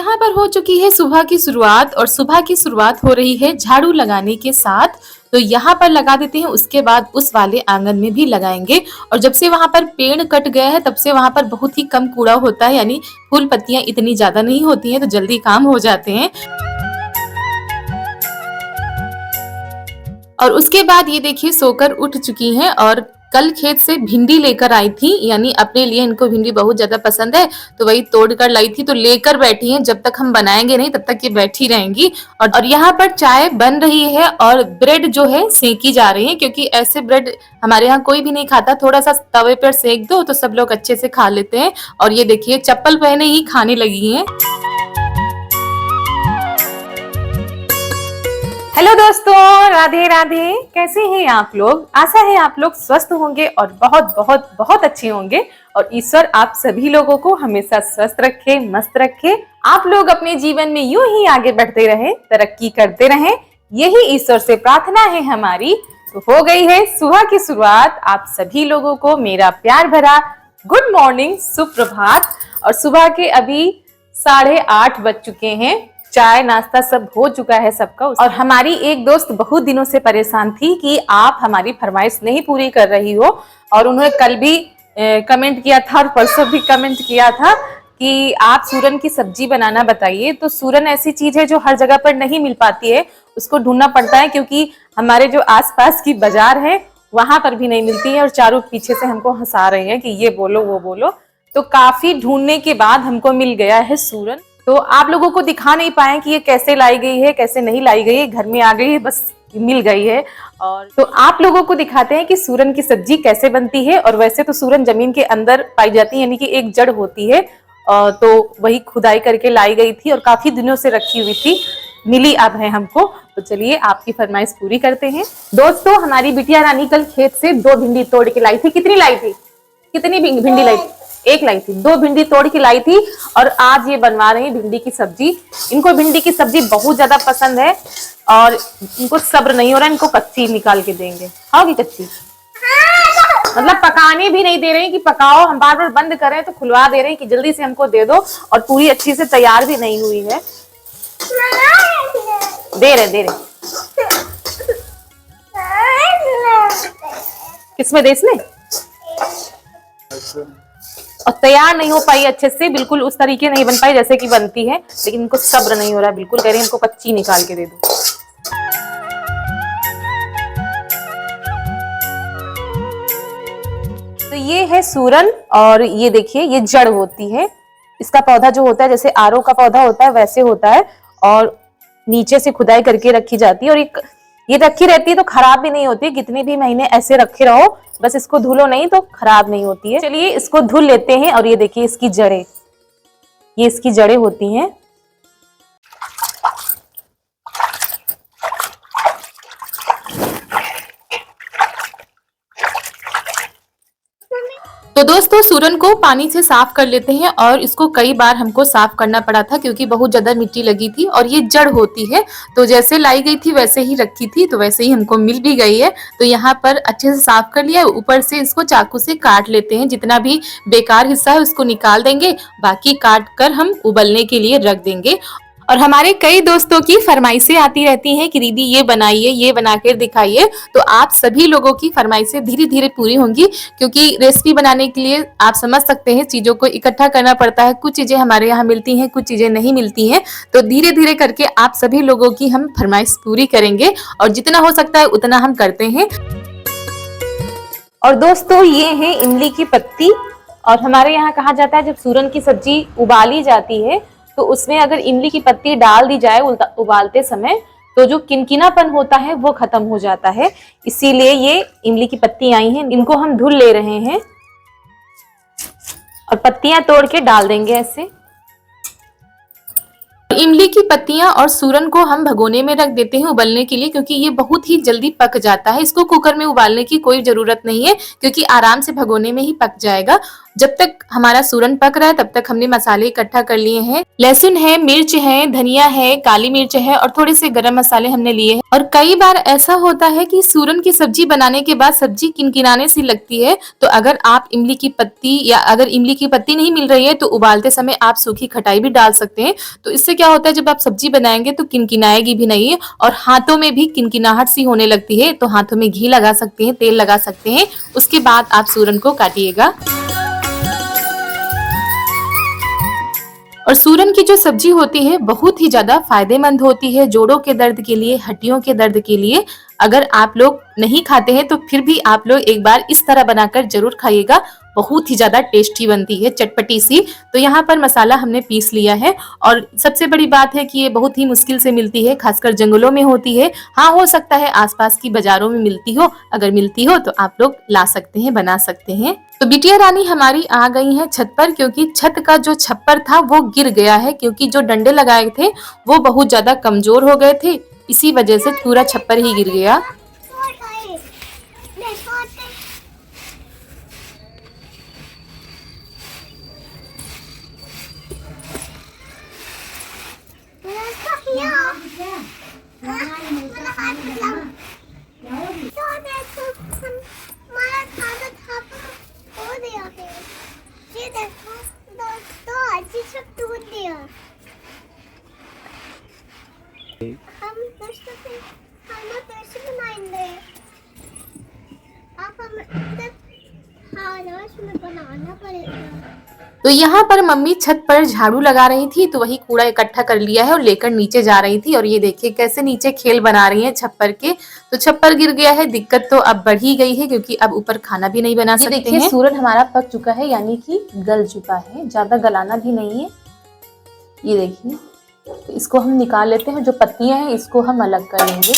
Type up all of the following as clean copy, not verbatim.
यहाँ पर हो चुकी है सुबह की शुरुआत और सुबह की शुरुआत हो रही है झाड़ू लगाने के साथ। तो यहाँ पर लगा देते हैं, उसके बाद उस वाले आंगन में भी लगाएंगे। और जब से वहां पर पेड़ कट गया है तब से वहां पर बहुत ही कम कूड़ा होता है, यानी फूल पत्तियां इतनी ज्यादा नहीं होती हैं, तो जल्दी काम हो जाते हैं। और उसके बाद ये देखिए सोकर उठ चुकी हैं और कल खेत से भिंडी लेकर आई थी, यानी अपने लिए, इनको भिंडी बहुत ज्यादा पसंद है तो वही तोड़ कर लाई थी, तो लेकर बैठी हैं। जब तक हम बनाएंगे नहीं तब तक ये बैठी रहेंगी। और यहाँ पर चाय बन रही है और ब्रेड जो है सेकी जा रही है, क्योंकि ऐसे ब्रेड हमारे यहाँ कोई भी नहीं खाता। थोड़ा सा तवे पर सेक दो तो सब लोग अच्छे से खा लेते हैं। और ये देखिए चप्पल पहने ही खाने लगी हैं। हेलो दोस्तों, राधे राधे। कैसे हैं आप लोग? आशा है आप लोग स्वस्थ होंगे और बहुत बहुत बहुत अच्छे होंगे। और ईश्वर आप सभी लोगों को हमेशा स्वस्थ रखे, मस्त रखे। आप लोग अपने जीवन में यूं ही आगे बढ़ते रहे, तरक्की करते रहे, यही ईश्वर से प्रार्थना है हमारी। तो हो गई है सुबह की शुरुआत। आप सभी लोगों को मेरा प्यार भरा गुड मॉर्निंग, सुप्रभात। और सुबह के अभी 8:30 बज चुके हैं। चाय नाश्ता सब हो चुका है सबका। और हमारी एक दोस्त बहुत दिनों से परेशान थी कि आप हमारी फरमाइश नहीं पूरी कर रही हो, और उन्होंने कल भी कमेंट किया था और परसों भी कमेंट किया था कि आप सूरन की सब्जी बनाना बताइए। तो सूरन ऐसी चीज है जो हर जगह पर नहीं मिल पाती है, उसको ढूंढना पड़ता है, क्योंकि हमारे जो आसपास की बाजार है वहां पर भी नहीं मिलती है। और चारों पीछे से हमको हंसा रहे हैं कि ये बोलो वो बोलो। तो काफी ढूंढने के बाद हमको मिल गया है सूरन। तो आप लोगों को दिखा नहीं पाए कि ये कैसे लाई गई है, कैसे नहीं लाई गई है, घर में आ गई है, बस मिल गई है। और तो आप लोगों को दिखाते हैं कि सूरन की सब्जी कैसे बनती है। और वैसे तो सूरन जमीन के अंदर पाई जाती है, यानी कि एक जड़ होती है। तो वही खुदाई करके लाई गई थी और काफी दिनों से रखी हुई थी, मिली अब है हमको। तो चलिए आपकी फरमाइश पूरी करते हैं। दोस्तों, हमारी बिटिया रानी कल खेत से 2 भिंडी तोड़ के लाई थी। कितनी लाई थी? कितनी भिंडी लाई थी? 1 लाई थी। 2 भिंडी तोड़ के लाई थी और आज ये बनवा रही है भिंडी की सब्जी। इनको भिंडी की सब्जी बहुत ज्यादा पसंद है और इनको सब्र नहीं हो रहा, इनको कच्ची निकाल के देंगे। खाओगी कच्ची? मतलब पकाने भी नहीं दे रहे हैं कि पकाओ, हम बार बार बंद कर रहे हैं तो खुलवा दे रहे हैं कि जल्दी से हमको दे दो। और पूरी अच्छी से तैयार भी नहीं हुई है। दे रहे किसमें दे इसमें? और तैयार नहीं हो पाई अच्छे से, बिल्कुल उस तरीके नहीं बन पाई जैसे कि बनती है। लेकिन इनको सब्र नहीं हो रहा, बिल्कुल कह रही है हमको कच्ची निकाल के दे दो। तो ये है सूरन और ये देखिए ये जड़ होती है। इसका पौधा जो होता है जैसे आरो का पौधा होता है वैसे होता है, और नीचे से खुदाई करके रखी जाती है। और ये रखी रहती है तो खराब भी नहीं होती है। कितने भी महीने ऐसे रखे रहो, बस इसको धुलो नहीं तो खराब नहीं होती है। चलिए इसको धुल लेते हैं। और ये देखिए इसकी जड़ें, ये इसकी जड़ें होती हैं। तो दोस्तों सूरन को पानी से साफ कर लेते हैं। और इसको कई बार हमको साफ करना पड़ा था क्योंकि बहुत ज्यादा मिट्टी लगी थी। और ये जड़ होती है, तो जैसे लाई गई थी वैसे ही रखी थी, तो वैसे ही हमको मिल भी गई है। तो यहाँ पर अच्छे से साफ कर लिया। ऊपर से इसको चाकू से काट लेते हैं, जितना भी बेकार हिस्सा है उसको निकाल देंगे, बाकी काट कर हम उबलने के लिए रख देंगे। और हमारे कई दोस्तों की फरमाइशें आती रहती हैं कि दीदी ये बनाइए, ये बनाकर दिखाइए। तो आप सभी लोगों की फरमाइशें धीरे धीरे पूरी होंगी, क्योंकि रेसिपी बनाने के लिए आप समझ सकते हैं चीज़ों को इकट्ठा करना पड़ता है। कुछ चीज़ें हमारे यहाँ मिलती हैं, कुछ चीज़ें नहीं मिलती हैं। तो धीरे धीरे करके आप सभी लोगों की हम फरमाइश पूरी करेंगे और जितना हो सकता है उतना हम करते हैं। और दोस्तों ये है इमली की पत्ती। और हमारे यहाँ कहा जाता है जब सूरन की सब्जी उबाली जाती है तो उसमें अगर इमली की पत्ती डाल दी जाए उबालते समय, तो जो किनकिनापन होता है वो खत्म हो जाता है। इसीलिए ये इमली की पत्ती आई हैं, इनको हम धुल ले रहे हैं और पत्तियां तोड़ के डाल देंगे ऐसे। इमली की पत्तियां और सूरन को हम भगोने में रख देते हैं उबलने के लिए, क्योंकि ये बहुत ही जल्दी पक जाता है। इसको कुकर में उबालने की कोई जरूरत नहीं है, क्योंकि आराम से भगोने में ही पक जाएगा। जब तक हमारा सूरन पक रहा है तब तक हमने मसाले इकट्ठा कर लिए हैं। लहसुन है, मिर्च है, धनिया है, काली मिर्च है और थोड़े से गरम मसाले हमने लिए हैं। और कई बार ऐसा होता है कि सूरन की सब्जी बनाने के बाद सब्जी किनकिनाने सी लगती है, तो अगर आप इमली की पत्ती या अगर इमली की पत्ती नहीं मिल रही है तो उबालते समय आप सूखी खटाई भी डाल सकते हैं। तो इससे क्या होता है, जब आप सब्जी बनाएंगे तो किनकिनाएगी भी नहीं है और हाथों में भी किनकिनाहट सी होने लगती है। तो हाथों में घी लगा सकते हैं, तेल लगा सकते हैं, उसके बाद आप सूरन को काटिएगा। और सूरन की जो सब्जी होती है बहुत ही ज्यादा फायदेमंद होती है जोड़ों के दर्द के लिए, हड्डियों के दर्द के लिए। अगर आप लोग नहीं खाते हैं तो फिर भी आप लोग एक बार इस तरह बनाकर जरूर खाइएगा, बहुत ही ज्यादा टेस्टी बनती है, चटपटी सी। तो यहाँ पर मसाला हमने पीस लिया है और सबसे बड़ी बात है कि ये बहुत ही मुश्किल से मिलती है, खासकर जंगलों में होती है। हाँ, हो सकता है आसपास की बाजारों में मिलती हो, अगर मिलती हो तो आप लोग ला सकते हैं, बना सकते हैं। तो बिटिया रानी हमारी आ गई है छत पर, क्योंकि छत का जो छप्पर था वो गिर गया है, क्योंकि जो डंडे लगाए थे वो बहुत ज्यादा कमजोर हो गए थे, इसी वजह से पूरा छप्पर ही गिर गया। हम खाना कैसे बनाएंगे? आप हमें खाना इसमें बनाना पड़ेगा। तो यहाँ पर मम्मी छत पर झाड़ू लगा रही थी, तो वही कूड़ा इकट्ठा कर लिया है और लेकर नीचे जा रही थी। और ये देखिए कैसे नीचे खेल बना रही हैं छप्पर के। तो छप्पर गिर गया है, दिक्कत तो अब बढ़ ही गई है, क्योंकि अब ऊपर खाना भी नहीं बना सकते हैं। देखिए सूरन हमारा पक चुका है, यानी कि गल चुका है, ज्यादा गलाना भी नहीं है। ये देखिए, तो इसको हम निकाल लेते हैं, जो पत्तियां हैं इसको हम अलग कर लेंगे।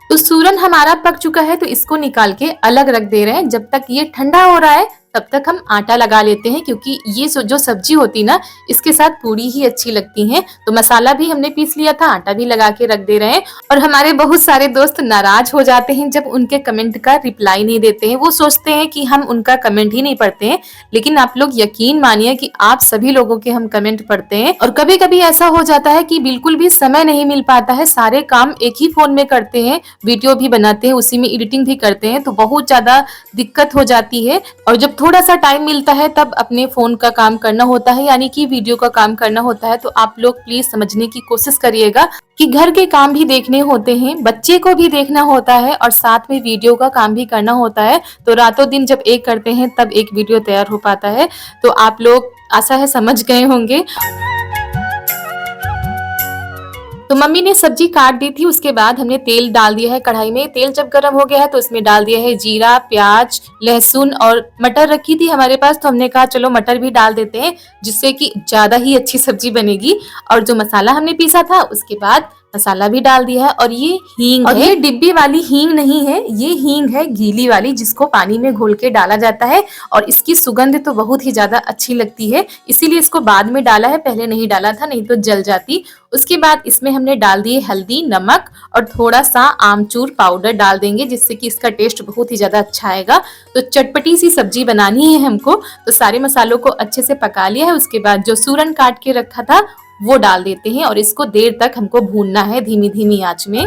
तो सूरन हमारा पक चुका है, तो इसको निकाल के अलग रख दे रहे हैं। जब तक ये ठंडा हो रहा है तब तक हम आटा लगा लेते हैं, क्योंकि ये जो सब्जी होती ना इसके साथ पूरी ही अच्छी लगती है। तो मसाला भी हमने पीस लिया था, आटा भी लगा के रख दे रहे हैं। और हमारे बहुत सारे दोस्त नाराज हो जाते हैं जब उनके कमेंट का रिप्लाई नहीं देते हैं, वो सोचते हैं कि हम उनका कमेंट ही नहीं पढ़ते हैं। लेकिन आप लोग यकीन मानिए कि आप सभी लोगों के हम कमेंट पढ़ते हैं। और कभी कभी ऐसा हो जाता है कि बिल्कुल भी समय नहीं मिल पाता है, सारे काम एक ही फोन में करते हैं, वीडियो भी बनाते हैं, उसी में एडिटिंग भी करते हैं, तो बहुत ज्यादा दिक्कत हो जाती है। और जब थोड़ा सा टाइम मिलता है तब अपने फोन का काम करना होता है, यानी कि वीडियो का काम करना होता है। तो आप लोग प्लीज समझने की कोशिश करिएगा कि घर के काम भी देखने होते हैं, बच्चे को भी देखना होता है और साथ में वीडियो का काम भी करना होता है। तो रातों दिन जब एक करते हैं तब एक वीडियो तैयार हो पाता है। तो आप लोग आशा है समझ गए होंगे। तो मम्मी ने सब्जी काट दी थी, उसके बाद हमने तेल डाल दिया है कढ़ाई में। तेल जब गर्म हो गया है तो उसमें डाल दिया है जीरा, प्याज, लहसुन और मटर रखी थी हमारे पास, तो हमने कहा चलो मटर भी डाल देते हैं, जिससे कि ज्यादा ही अच्छी सब्जी बनेगी। और जो मसाला हमने पीसा था उसके बाद मसाला भी डाल दिया है। और ये हींग है, ये डिब्बी वाली हींग नहीं है, ये हींग है गीली वाली, जिसको पानी में घोल के डाला जाता है। और इसकी सुगंध तो बहुत ही ज्यादा अच्छी लगती है, इसीलिए इसको बाद में डाला है, पहले नहीं डाला था, नहीं तो जल जाती। उसके बाद इसमें हमने डाल दिए हल्दी, नमक और थोड़ा सा आमचूर पाउडर डाल देंगे, जिससे कि इसका टेस्ट बहुत ही ज्यादा अच्छा आएगा। तो चटपटी सी सब्जी बनानी है हमको, तो सारे मसालों को अच्छे से पका लिया है। उसके बाद जो सूरन काट के रखा था वो डाल देते हैं और इसको देर तक हमको भूनना है धीमी धीमी आंच में।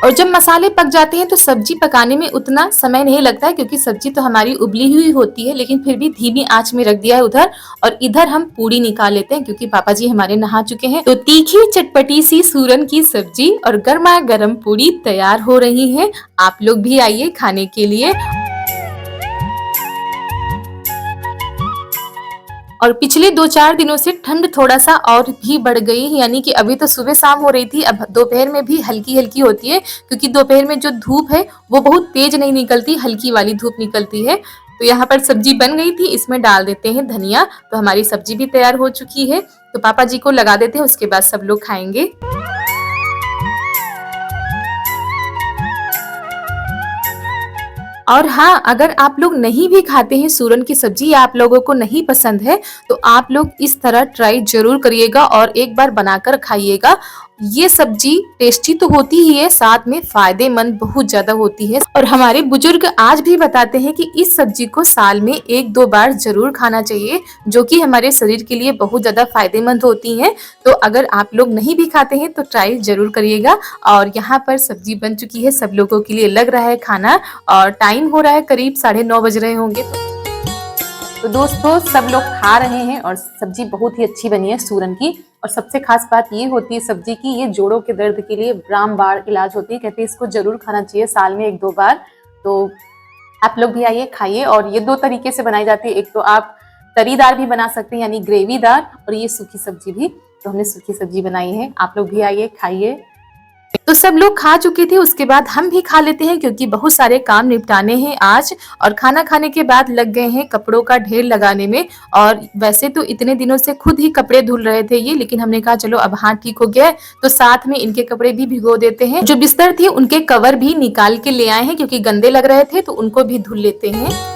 और जब मसाले पक जाते हैं तो सब्जी पकाने में उतना समय नहीं लगता है, क्योंकि सब्जी तो हमारी उबली हुई होती है, लेकिन फिर भी धीमी आंच में रख दिया है उधर। और इधर हम पूरी निकाल लेते हैं, क्योंकि पापा जी हमारे नहा चुके हैं। तो तीखी चटपटी सी सूरन की सब्जी और गर्मा गर्म पूरी तैयार हो रही है। आप लोग भी आइए खाने के लिए। और पिछले 2-4 दिनों से ठंड थोड़ा सा और भी बढ़ गई है, यानी कि अभी तो सुबह शाम हो रही थी, अब दोपहर में भी हल्की हल्की होती है, क्योंकि दोपहर में जो धूप है वो बहुत तेज नहीं निकलती, हल्की वाली धूप निकलती है। तो यहाँ पर सब्जी बन गई थी, इसमें डाल देते हैं धनिया। तो हमारी सब्जी भी तैयार हो चुकी है, तो पापा जी को लगा देते हैं, उसके बाद सब लोग खाएंगे। और हाँ, अगर आप लोग नहीं भी खाते हैं सूरन की सब्जी या आप लोगों को नहीं पसंद है तो आप लोग इस तरह ट्राई जरूर करिएगा और एक बार बनाकर खाइएगा। ये सब्जी टेस्टी तो होती ही है, साथ में फायदेमंद बहुत ज्यादा होती है। और हमारे बुजुर्ग आज भी बताते हैं कि इस सब्जी को साल में 1-2 बार जरूर खाना चाहिए, जो कि हमारे शरीर के लिए बहुत ज्यादा फायदेमंद होती है। तो अगर आप लोग नहीं भी खाते हैं तो ट्राई जरूर करिएगा। और यहाँ पर सब्जी बन चुकी है, सब लोगों के लिए लग रहा है खाना और टाइम हो रहा है करीब 9:30 बज रहे होंगे। तो दोस्तों सब लोग खा रहे हैं और सब्जी बहुत ही अच्छी बनी है सूरन की। और सबसे खास बात ये होती है सब्जी की, ये जोड़ों के दर्द के लिए रामबाण इलाज होती है। कहते हैं इसको जरूर खाना चाहिए साल में 1-2 बार। तो आप लोग भी आइए खाइए। और ये 2 तरीके से बनाई जाती है, एक तो आप तरीदार भी बना सकते हैं यानी ग्रेवीदार, और ये सूखी सब्जी भी। तो हमने सूखी सब्जी बनाई है, आप लोग भी आइए खाइए। तो सब लोग खा चुके थे, उसके बाद हम भी खा लेते हैं क्योंकि बहुत सारे काम निपटाने हैं आज। और खाना खाने के बाद लग गए हैं कपड़ों का ढेर लगाने में। और वैसे तो इतने दिनों से खुद ही कपड़े धुल रहे थे ये, लेकिन हमने कहा चलो अब हाथ ठीक हो गया है तो साथ में इनके कपड़े भी भिगो देते हैं। जो बिस्तर थे उनके कवर भी निकाल के ले आए हैं क्योंकि गंदे लग रहे थे, तो उनको भी धुल लेते हैं।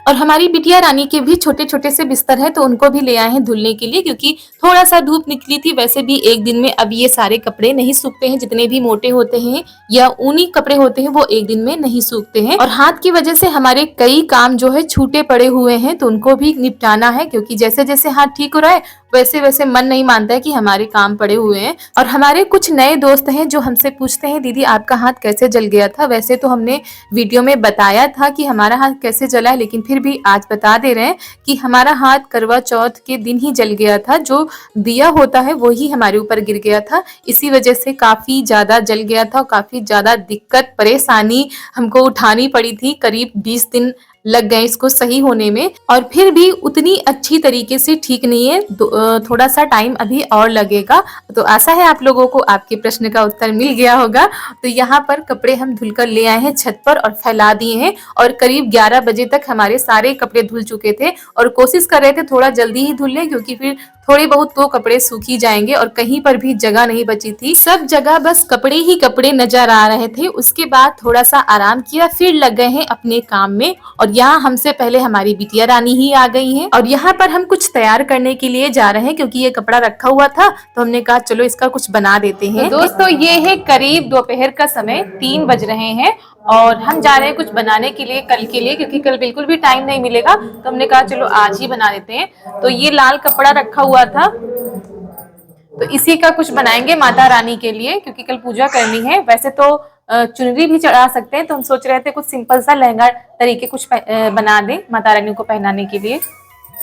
और हमारी बिटिया रानी के भी छोटे छोटे से बिस्तर है, तो उनको भी ले आए हैं धुलने के लिए क्योंकि थोड़ा सा धूप निकली थी। वैसे भी एक दिन में अब ये सारे कपड़े नहीं सूखते हैं, जितने भी मोटे होते हैं या ऊनी कपड़े होते हैं वो एक दिन में नहीं सूखते हैं। और हाथ की वजह से हमारे कई काम जो है छूटे पड़े हुए हैं, तो उनको भी निपटाना है क्योंकि जैसे जैसे हाथ ठीक हो रहा है वैसे वैसे मन नहीं मानता है कि हमारे काम पड़े हुए हैं। और हमारे कुछ नए दोस्त हैं जो हमसे पूछते हैं दीदी आपका हाथ कैसे जल गया था। वैसे तो हमने वीडियो में बताया था कि हमारा हाथ कैसे जला है, लेकिन फिर भी आज बता दे रहे हैं कि हमारा हाथ करवा चौथ के दिन ही जल गया था। जो दिया होता है वो ही हमारे ऊपर गिर गया था, इसी वजह से काफी ज्यादा जल गया था। काफी ज्यादा दिक्कत परेशानी हमको उठानी पड़ी थी, करीब 20 दिन लग गए इसको सही होने में। और फिर भी उतनी अच्छी तरीके से ठीक नहीं है, थोड़ा सा टाइम अभी और लगेगा। तो आशा है आप लोगों को आपके प्रश्न का उत्तर मिल गया होगा। तो यहाँ पर कपड़े हम धुलकर ले आए हैं छत पर और फैला दिए हैं। और करीब 11 बजे तक हमारे सारे कपड़े धुल चुके थे और कोशिश कर रहे थे थोड़ा जल्दी ही धुल लें क्योंकि फिर थोड़े बहुत तो कपड़े सूखी जाएंगे। और कहीं पर भी जगह नहीं बची थी, सब जगह बस कपड़े ही कपड़े नजर आ रहे थे। उसके बाद थोड़ा सा आराम किया, फिर लग गए हैं अपने काम में। और यहाँ हमसे पहले हमारी बिटिया रानी ही आ गई हैं। और यहाँ पर हम कुछ तैयार करने के लिए जा रहे हैं क्योंकि ये कपड़ा रखा हुआ था, तो हमने कहा चलो इसका कुछ बना देते हैं। तो दोस्तों ये है करीब दोपहर का समय, 3 बज रहे हैं और हम जा रहे हैं कुछ बनाने के लिए कल के लिए, क्योंकि कल बिल्कुल भी टाइम नहीं मिलेगा। तो हमने कहा चलो आज ही बना देते हैं। तो ये लाल कपड़ा रखा हुआ था, तो इसी का कुछ बनाएंगे माता रानी के लिए क्योंकि कल पूजा करनी है। वैसे तो चुनरी भी चढ़ा सकते हैं, तो हम सोच रहे थे कुछ सिंपल सा लहंगा तरीके कुछ बना दें माता रानी को पहनाने के लिए।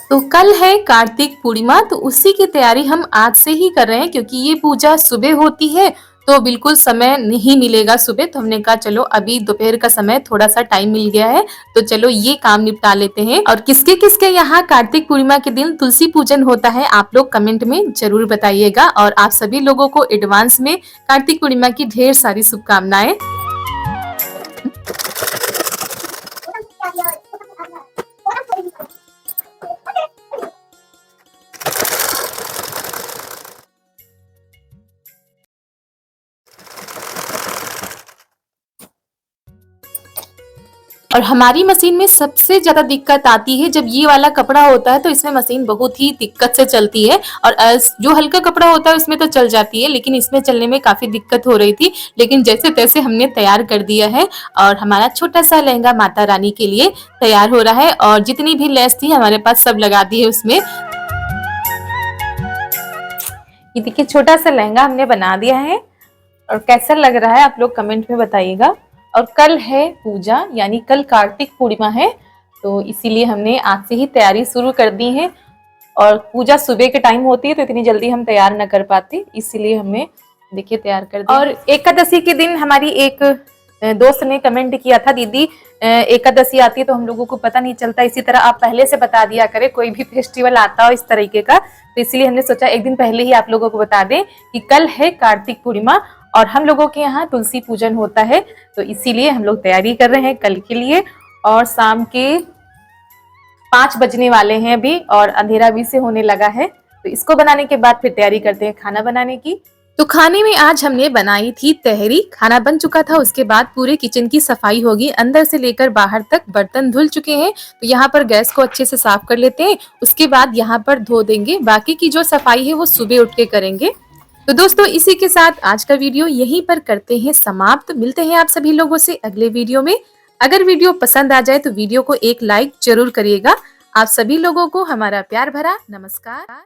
तो कल है कार्तिक पूर्णिमा, तो उसी की तैयारी हम आज से ही कर रहे हैं क्योंकि ये पूजा सुबह होती है तो बिल्कुल समय नहीं मिलेगा सुबह। तो हमने कहा चलो अभी दोपहर का समय थोड़ा सा टाइम मिल गया है तो चलो ये काम निपटा लेते हैं। और किसके किसके यहाँ कार्तिक पूर्णिमा के दिन तुलसी पूजन होता है आप लोग कमेंट में जरूर बताइएगा। और आप सभी लोगों को एडवांस में कार्तिक पूर्णिमा की ढेर सारी शुभकामनाएं। और हमारी मशीन में सबसे ज्यादा दिक्कत आती है जब ये वाला कपड़ा होता है, तो इसमें मशीन बहुत ही दिक्कत से चलती है। और जो हल्का कपड़ा होता है उसमें तो चल जाती है, लेकिन इसमें चलने में काफी दिक्कत हो रही थी। लेकिन जैसे तैसे हमने तैयार कर दिया है और हमारा छोटा सा लहंगा माता रानी के लिए तैयार हो रहा है। और जितनी भी लेस थी हमारे पास सब लगा दी है उसमें। ये देखिए छोटा सा लहंगा हमने बना दिया है और कैसा लग रहा है आप लोग कमेंट में बताइएगा। और कल है पूजा यानी कल कार्तिक पूर्णिमा है, तो इसीलिए हमने आज से ही तैयारी शुरू कर दी है। और पूजा सुबह के टाइम होती है तो इतनी जल्दी हम तैयार न कर पाते, इसीलिए हमने देखिए तैयार कर दिया। और एकादशी के दिन हमारी एक दोस्त ने कमेंट किया था दीदी एकादशी आती है तो हम लोगों को पता नहीं चलता, इसी तरह आप पहले से बता दिया करें कोई भी फेस्टिवल आता हो इस तरीके का। तो इसलिए हमने सोचा एक दिन पहले ही आप लोगों को बता दें कि कल है कार्तिक पूर्णिमा और हम लोगों के यहाँ तुलसी पूजन होता है, तो इसीलिए हम लोग तैयारी कर रहे हैं कल के लिए। और शाम के 5 बजने वाले हैं अभी और अंधेरा भी से होने लगा है, तो इसको बनाने के बाद फिर तैयारी करते हैं खाना बनाने की। तो खाने में आज हमने बनाई थी तहरी। खाना बन चुका था, उसके बाद पूरे किचन की सफाई होगी, अंदर से लेकर बाहर तक बर्तन धुल चुके हैं। तो यहाँ पर गैस को अच्छे से साफ कर लेते हैं, उसके बाद यहाँ पर धो देंगे। बाकी की जो सफाई है वो सुबह उठ के करेंगे। तो दोस्तों इसी के साथ आज का वीडियो यहीं पर करते हैं समाप्त। मिलते हैं आप सभी लोगों से अगले वीडियो में। अगर वीडियो पसंद आ जाए तो वीडियो को एक लाइक जरूर करिएगा। आप सभी लोगों को हमारा प्यार भरा नमस्कार।